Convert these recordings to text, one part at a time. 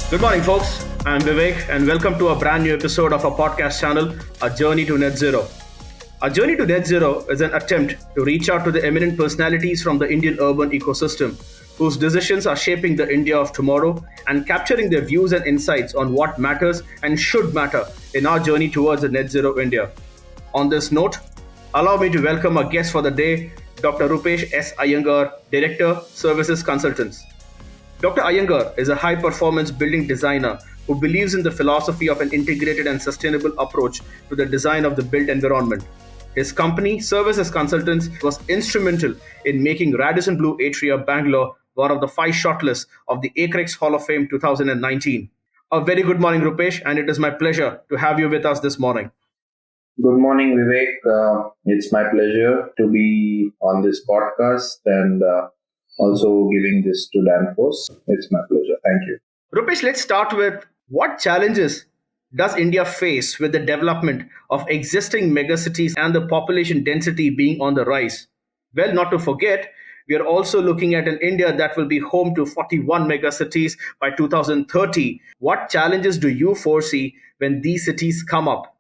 Good morning, folks. I'm Vivek, and welcome to a brand new episode of our podcast channel, A Journey to Net Zero. Our Journey to Net Zero is an attempt to reach out to the eminent personalities from the Indian urban ecosystem whose decisions are shaping the India of tomorrow and capturing their views and insights on what matters and should matter in our journey towards a net zero India. On this note, allow me to welcome our guest for the day, Dr. Rupesh S. Iyengar, Director, Services Consultants. Dr. Iyengar is a high performance building designer who believes in the philosophy of an integrated and sustainable approach to the design of the built environment. His company, Services Consultants, was instrumental in making Radisson Blu Atria Bangalore one of the five shortlists of the ACREX Hall of Fame 2019. A very good morning, Rupesh, and it is my pleasure to have you with us this morning. Good morning, Vivek. It's my pleasure to be on this podcast and also giving this to Danfoss. It's my pleasure. Thank you. Rupesh, let's start with what challenges does India face with the development of existing megacities and the population density being on the rise? Well, not to forget, we are also looking at an India that will be home to 41 megacities by 2030. What challenges do you foresee when these cities come up?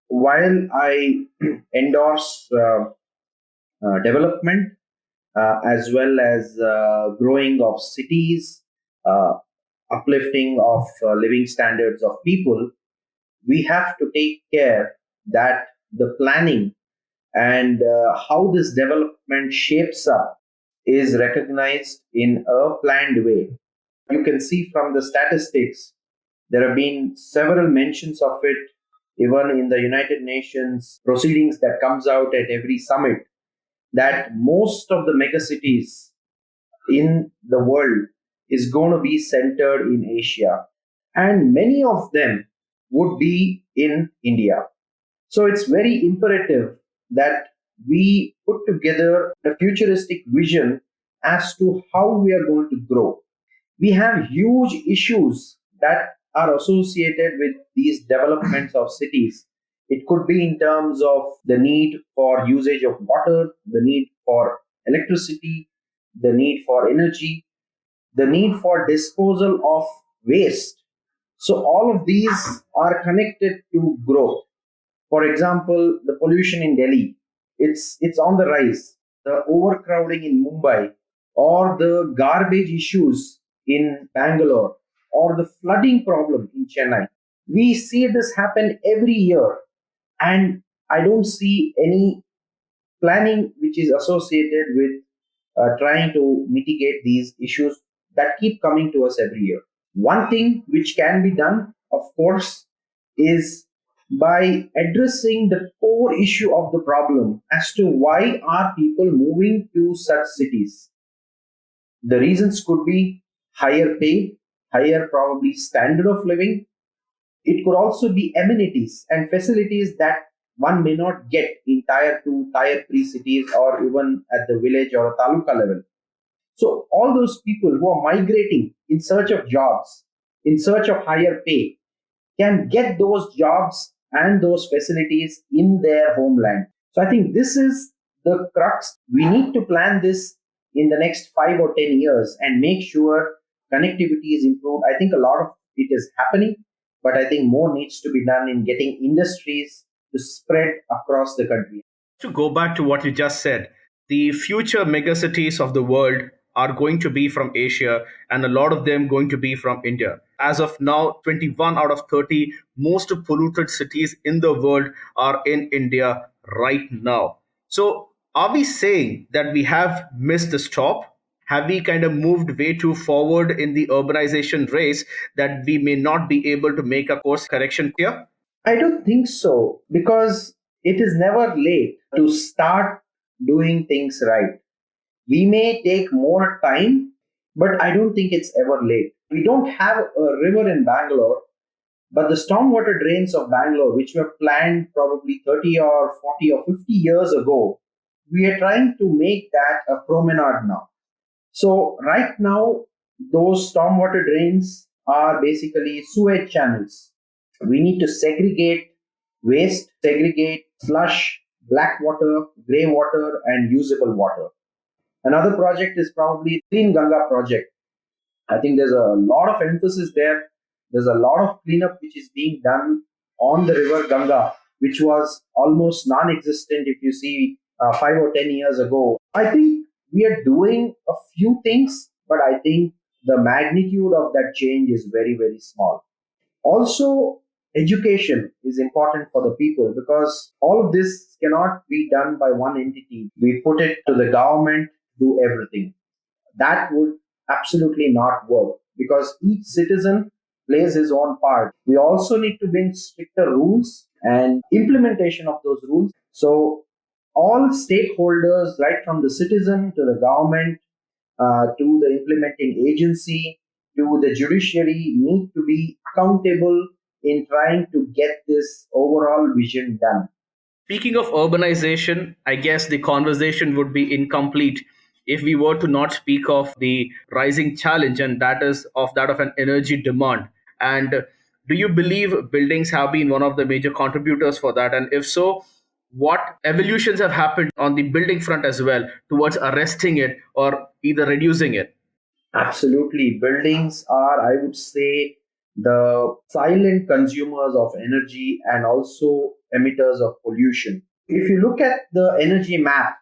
While I endorse development as well as growing of cities, uh, uplifting of living standards of people, we have to take care that the planning and how this development shapes up is recognized in a planned way. You can see from the statistics, there have been several mentions of it even in the United Nations proceedings that comes out at every summit, that most of the megacities in the world is going to be centered in Asia, and many of them would be in India. So it's very imperative that we put together a futuristic vision as to how we are going to grow. We have huge issues that are associated with these developments of cities. It could be in terms of the need for usage of water, the need for electricity, the need for energy, the need for disposal of waste. So, all of these are connected to growth. For example, the pollution in Delhi, it's on the rise. The overcrowding in Mumbai, or the garbage issues in Bangalore, or the flooding problem in Chennai. We see this happen every year, and I don't see any planning which is associated with trying to mitigate these issues that keep coming to us every year. One thing which can be done, of course, is by addressing the core issue of the problem as to why are people moving to such cities. The reasons could be higher pay, higher probably standard of living. It could also be amenities and facilities that one may not get in tier 2, tier 3 cities, or even at the village or a taluka level. So all those people who are migrating in search of jobs, in search of higher pay, can get those jobs and those facilities in their homeland. So I think this is the crux. We need to plan this in the next 5 or 10 years and make sure connectivity is improved. I think a lot of it is happening, but I think more needs to be done in getting industries to spread across the country. To go back to what you just said, the future megacities of the world are going to be from Asia and a lot of them going to be from India. As of now, 21 out of 30 most polluted cities in the world are in India right now. So, are we saying that we have missed the stop? Have we kind of moved way too forward in the urbanization race that we may not be able to make a course correction here? I don't think so, because it is never late to start doing things right. We may take more time, but I don't think it's ever late. We don't have a river in Bangalore, but the stormwater drains of Bangalore, which were planned probably 30 or 40 or 50 years ago, we are trying to make that a promenade now. So, right now, those stormwater drains are basically sewage channels. We need to segregate waste, segregate slush, black water, grey water, and usable water. Another project is probably Clean Ganga project. I think there's a lot of emphasis there. There's a lot of cleanup which is being done on the river Ganga, which was almost non-existent if you see 5 or 10 years ago. I think we are doing a few things, but I think the magnitude of that change is very, very small. Also, education is important for the people because all of this cannot be done by one entity. We put it to the government, do everything. That would absolutely not work because each citizen plays his own part. We also need to bring stricter rules and implementation of those rules. So all stakeholders, right from the citizen to the government, to the implementing agency, to the judiciary, need to be accountable in trying to get this overall vision done. Speaking of urbanization, I guess the conversation would be incomplete if we were to not speak of the rising challenge, and that is of that of an energy demand. And do you believe buildings have been one of the major contributors for that? And if so, what evolutions have happened on the building front as well towards arresting it or either reducing it? Absolutely. Buildings are, I would say, the silent consumers of energy and also emitters of pollution. If you look at the energy map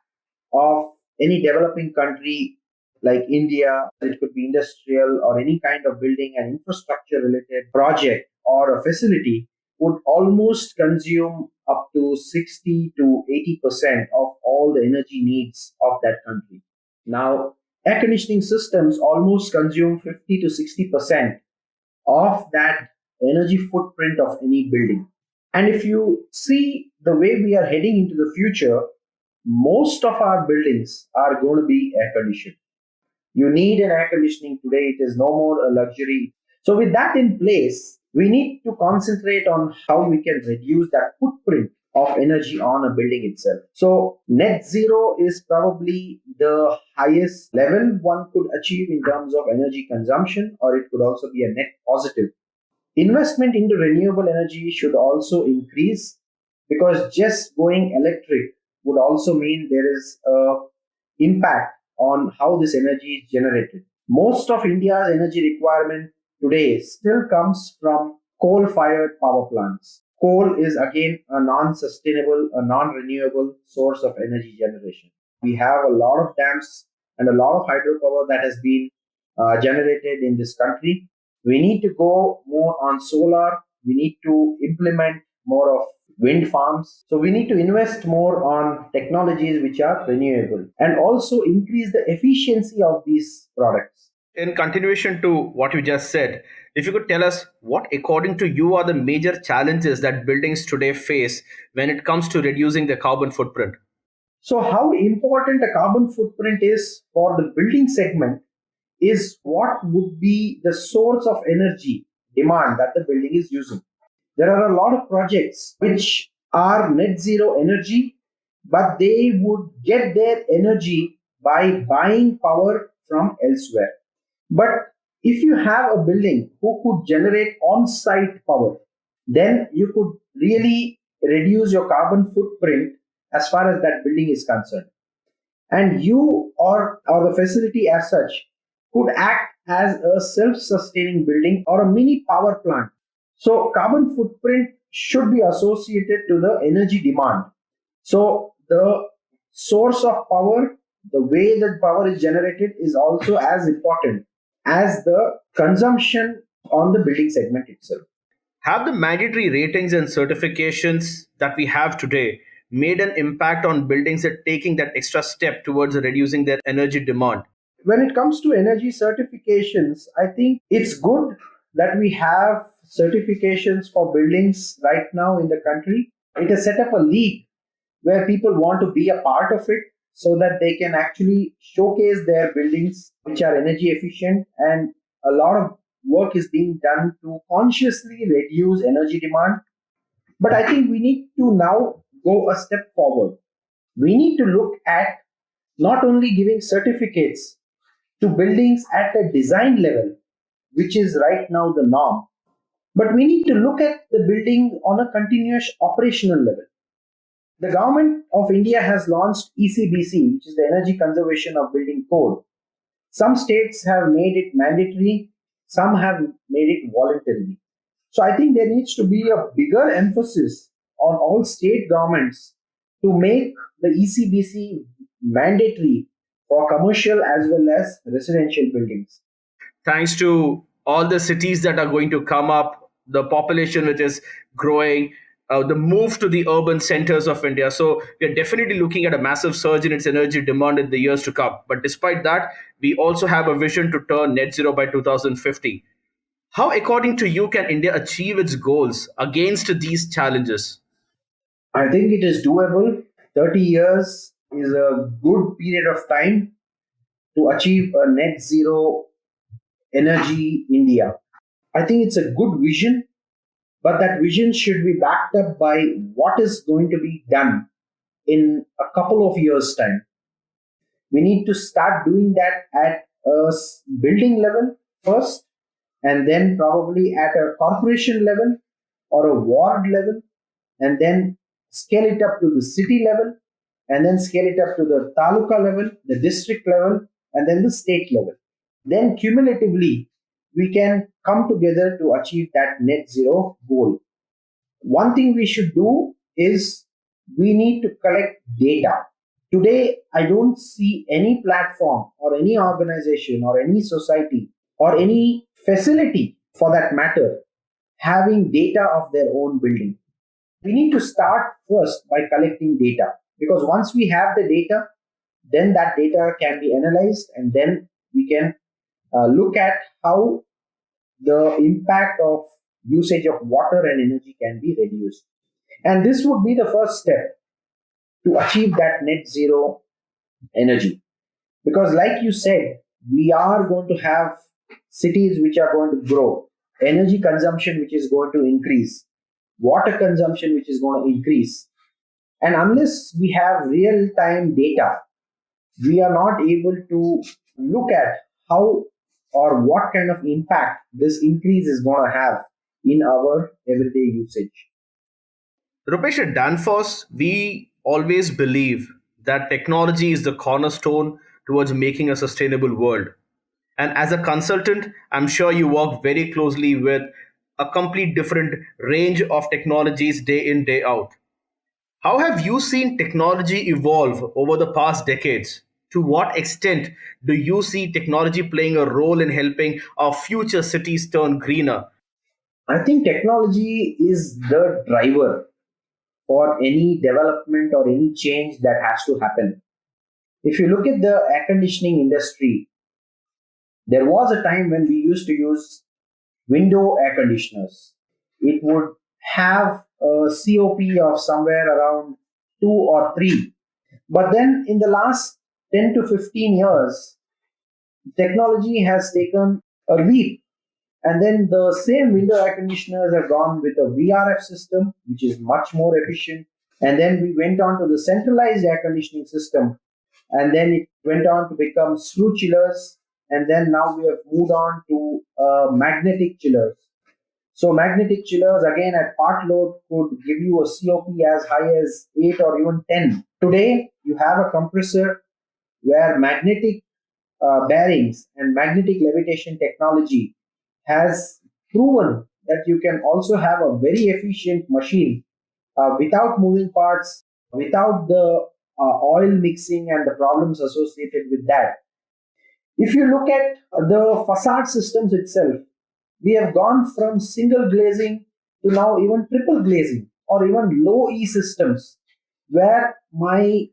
of any developing country like India, it could be industrial or any kind of building and infrastructure related project or a facility would almost consume up to 60 to 80% of all the energy needs of that country. Now, air conditioning systems almost consume 50 to 60% of that energy footprint of any building. And if you see the way we are heading into the future, most of our buildings are going to be air conditioned. You need an air conditioning today, it is no more a luxury. So, with that in place, we need to concentrate on how we can reduce that footprint of energy on a building itself. So, net zero is probably the highest level one could achieve in terms of energy consumption, or it could also be a net positive. Investment into renewable energy should also increase because just going electric would also mean there is a impact on how this energy is generated. Most of India's energy requirement today still comes from coal fired power plants. Coal is again a non sustainable, a non renewable source of energy generation. We have a lot of dams and a lot of hydropower that has been generated in this country. We need to go more on solar. We need to implement more of wind farms. So we need to invest more on technologies which are renewable and also increase the efficiency of these products. In continuation to what you just said, if you could tell us what, according to you, are the major challenges that buildings today face when it comes to reducing their carbon footprint? So, how important a carbon footprint is for the building segment is what would be the source of energy demand that the building is using. There are a lot of projects which are net zero energy, but they would get their energy by buying power from elsewhere. But if you have a building who could generate on site power, then you could really reduce your carbon footprint as far as that building is concerned. And you or the facility as such could act as a self sustaining building or a mini power plant. So, carbon footprint should be associated to the energy demand. So, the source of power, the way that power is generated, is also as important as the consumption on the building segment itself. Have the mandatory ratings and certifications that we have today made an impact on buildings that taking that extra step towards reducing their energy demand? When it comes to energy certifications, I think it's good that we have certifications for buildings right now in the country. It has set up a league where people want to be a part of it so that they can actually showcase their buildings which are energy efficient, and a lot of work is being done to consciously reduce energy demand. But I think we need to now go a step forward. We need to look at not only giving certificates to buildings at a design level, which is right now the norm, but we need to look at the building on a continuous operational level. The government of India has launched ECBC, which is the Energy Conservation of Building Code. Some states have made it mandatory, some have made it voluntarily. So I think there needs to be a bigger emphasis on all state governments to make the ECBC mandatory for commercial as well as residential buildings. Thanks to all the cities that are going to come up, the population which is growing, the move to the urban centers of India. So we're definitely looking at a massive surge in its energy demand in the years to come. But despite that, we also have a vision to turn net zero by 2050. How, according to you, can India achieve its goals against these challenges? I think it is doable. 30 years is a good period of time to achieve a net zero energy India. I think it's a good vision, but that vision should be backed up by what is going to be done in a couple of years' time. We need to start doing that at a building level first, and then probably at a corporation level or a ward level, and then scale it up to the city level, and then scale it up to the taluka level, the district level, and then the state level. Then cumulatively, we can come together to achieve that net zero goal. One thing we should do is we need to collect data. Today, I don't see any platform or any organization or any society or any facility for that matter having data of their own building. We need to start first by collecting data, because once we have the data, then that data can be analyzed, and then we can look at how the impact of usage of water and energy can be reduced. And this would be the first step to achieve that net zero energy. Because, like you said, we are going to have cities which are going to grow, energy consumption which is going to increase, water consumption which is going to increase. And unless we have real time data, we are not able to look at how or what kind of impact this increase is going to have in our everyday usage. Rupesh, at Danfoss, we always believe that technology is the cornerstone towards making a sustainable world. And as a consultant, I'm sure you work very closely with a complete different range of technologies day in, day out. How have you seen technology evolve over the past decades? To what extent do you see technology playing a role in helping our future cities turn greener? I think technology is the driver for any development or any change that has to happen. If you look at the air conditioning industry, there was a time when we used to use window air conditioners. It would have a COP of somewhere around 2 or 3. But then in the last 10 to 15 years, technology has taken a leap. And then the same window air conditioners have gone with a VRF system, which is much more efficient. And then we went on to the centralized air conditioning system. And then it went on to become screw chillers. And then now we have moved on to magnetic chillers. So magnetic chillers, again at part load, could give you a COP as high as 8 or even 10. Today, you have a compressor where magnetic bearings and magnetic levitation technology has proven that you can also have a very efficient machine without moving parts, without the oil mixing and the problems associated with that. If you look at the facade systems itself, we have gone from single glazing to now even triple glazing or even low E systems, where my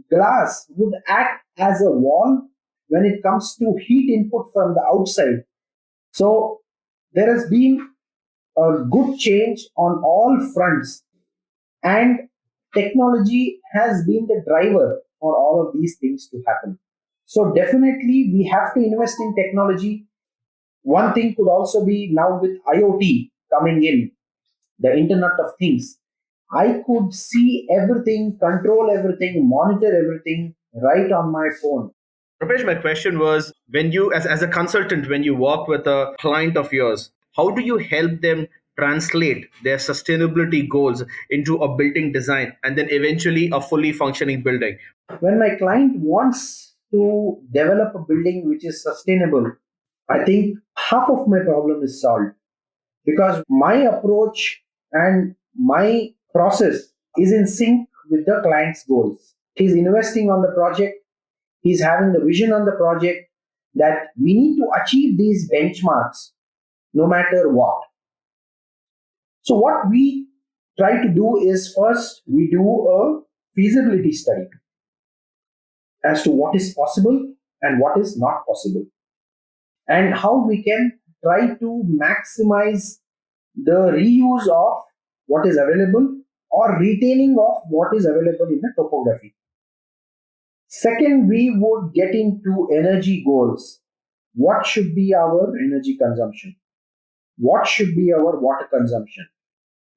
glass would act as a wall when it comes to heat input from the outside. So there has been a good change on all fronts, and technology has been the driver for all of these things to happen. So definitely we have to invest in technology. One thing could also be now with IoT coming in, the Internet of Things. I could see everything, control everything, monitor everything right on my phone. Rupesh, my question was, when you, as a consultant, when you work with a client of yours, how do you help them translate their sustainability goals into a building design and then eventually a fully functioning building? When my client wants to develop a building which is sustainable, I think half of my problem is solved because my approach and my process is in sync with the client's goals. He's investing on the project, he's having the vision on the project that we need to achieve these benchmarks no matter what. So, what we try to do is first we do a feasibility study as to what is possible and what is not possible, and how we can try to maximize the reuse of what is available or retaining of what is available in the topography. Second, we would get into energy goals. What should be our energy consumption? What should be our water consumption?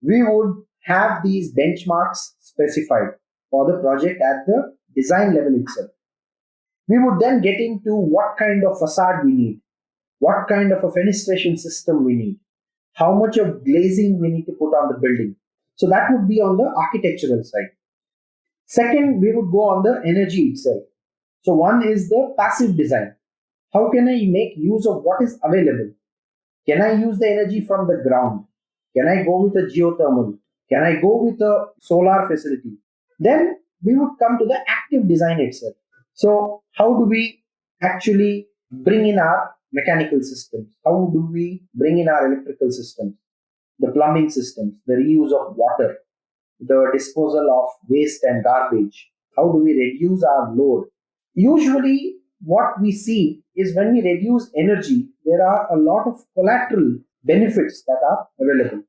We would have these benchmarks specified for the project at the design level itself. We would then get into what kind of facade we need, what kind of a fenestration system we need, how much of glazing we need to put on the building. So that would be on the architectural side. Second, we would go on the energy itself. So one is the passive design. How can I make use of what is available? Can I use the energy from the ground? Can I go with a geothermal? Can I go with a solar facility? Then we would come to the active design itself. So how do we actually bring in our mechanical systems? How do we bring in our electrical systems, the plumbing systems, the reuse of water, the disposal of waste and garbage? How do we reduce our load? Usually, what we see is when we reduce energy, there are a lot of collateral benefits that are available.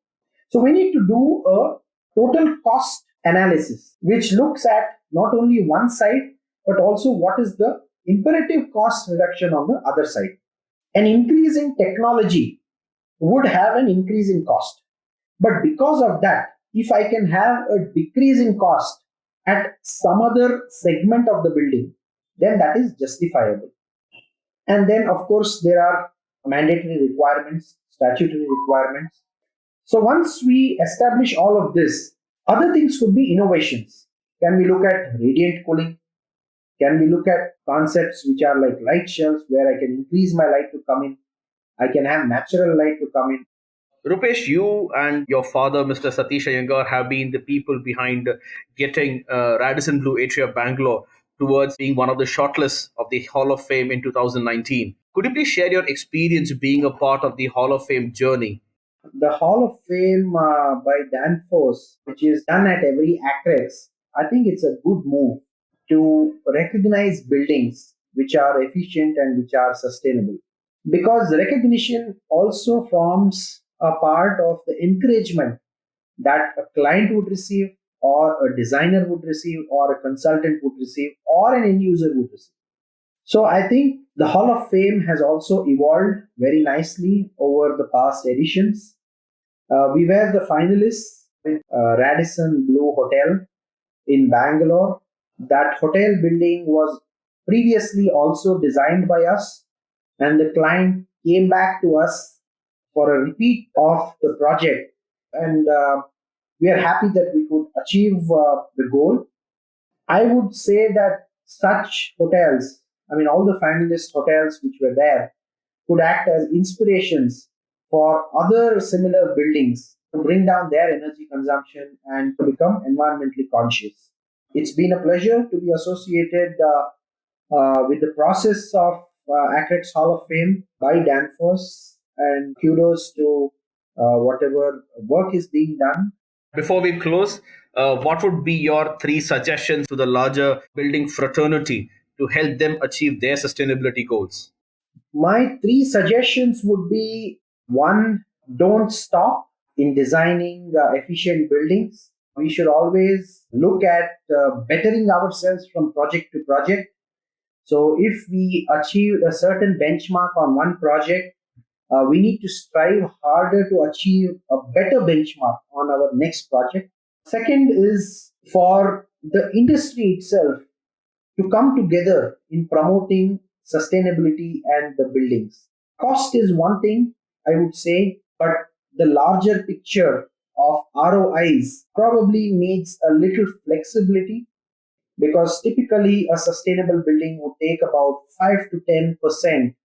So, we need to do a total cost analysis, which looks at not only one side, but also what is the imperative cost reduction on the other side. An increase in technology would have an increase in cost. But because of that, if I can have a decrease in cost at some other segment of the building, then that is justifiable. And then, of course, there are mandatory requirements, statutory requirements. So once we establish all of this, other things could be innovations. Can we look at radiant cooling? Can we look at concepts which are like light shelves where I can increase my light to come in? I can have natural light to come in. Rupesh, you and your father, Mr. Satish Iyengar, have been the people behind getting Radisson Blu Atria Bangalore towards being one of the shortlists of the Hall of Fame in 2019. Could you please share your experience being a part of the Hall of Fame journey? The Hall of Fame by Danfoss, which is done at every Acrex, I think it's a good move to recognize buildings which are efficient and which are sustainable. Because recognition also forms a part of the encouragement that a client would receive, or a designer would receive, or a consultant would receive, or an end user would receive. So I think the Hall of Fame has also evolved very nicely over the past editions. We were the finalists with Radisson Blu Hotel in Bangalore. That hotel building was previously also designed by us, and the client came back to us for a repeat of the project. And we are happy that we could achieve the goal. I would say that such hotels, I mean, all the finalist hotels which were there, could act as inspirations for other similar buildings to bring down their energy consumption and to become environmentally conscious. It's been a pleasure to be associated with the process of Acrex Hall of Fame by Danfoss, and kudos to whatever work is being done. Before we close, what would be your three suggestions to the larger building fraternity to help them achieve their sustainability goals? My three suggestions would be: one, don't stop in designing efficient buildings. We should always look at bettering ourselves from project to project. So, if we achieve a certain benchmark on one project, we need to strive harder to achieve a better benchmark on our next project. Second is for the industry itself to come together in promoting sustainability and the buildings. Cost is one thing, I would say, but the larger picture of ROIs probably needs a little flexibility, because typically a sustainable building would take about 5 to 10%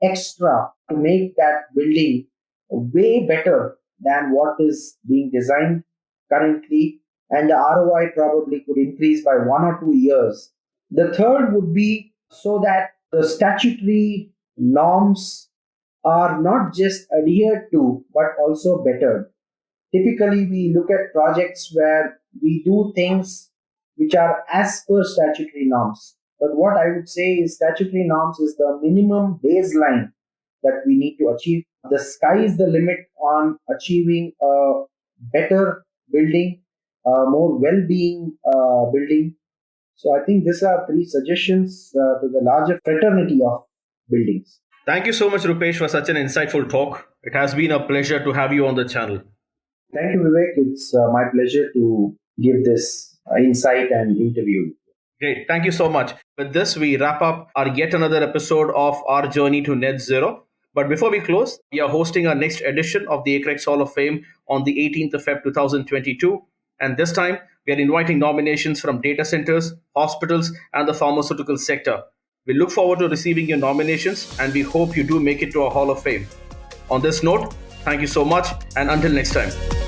extra to make that building way better than what is being designed currently, and the ROI probably could increase by 1 or 2 years. The third would be so that the statutory norms are not just adhered to but also bettered. Typically, we look at projects where we do things which are as per statutory norms. But what I would say is statutory norms is the minimum baseline that we need to achieve. The sky is the limit on achieving a better building, a more well-being building. So I think these are three suggestions to the larger fraternity of buildings. Thank you so much, Rupesh, for such an insightful talk. It has been a pleasure to have you on the channel. Thank you, Vivek. It's my pleasure to give this insight and interview. Great. Thank you so much. With this, we wrap up our yet another episode of our journey to net zero. But before we close, we are hosting our next edition of the Acrex Hall of Fame on the 18th of Feb 2022. And this time, we are inviting nominations from data centers, hospitals, and the pharmaceutical sector. We look forward to receiving your nominations, and we hope you do make it to our Hall of Fame. On this note, thank you so much, and until next time.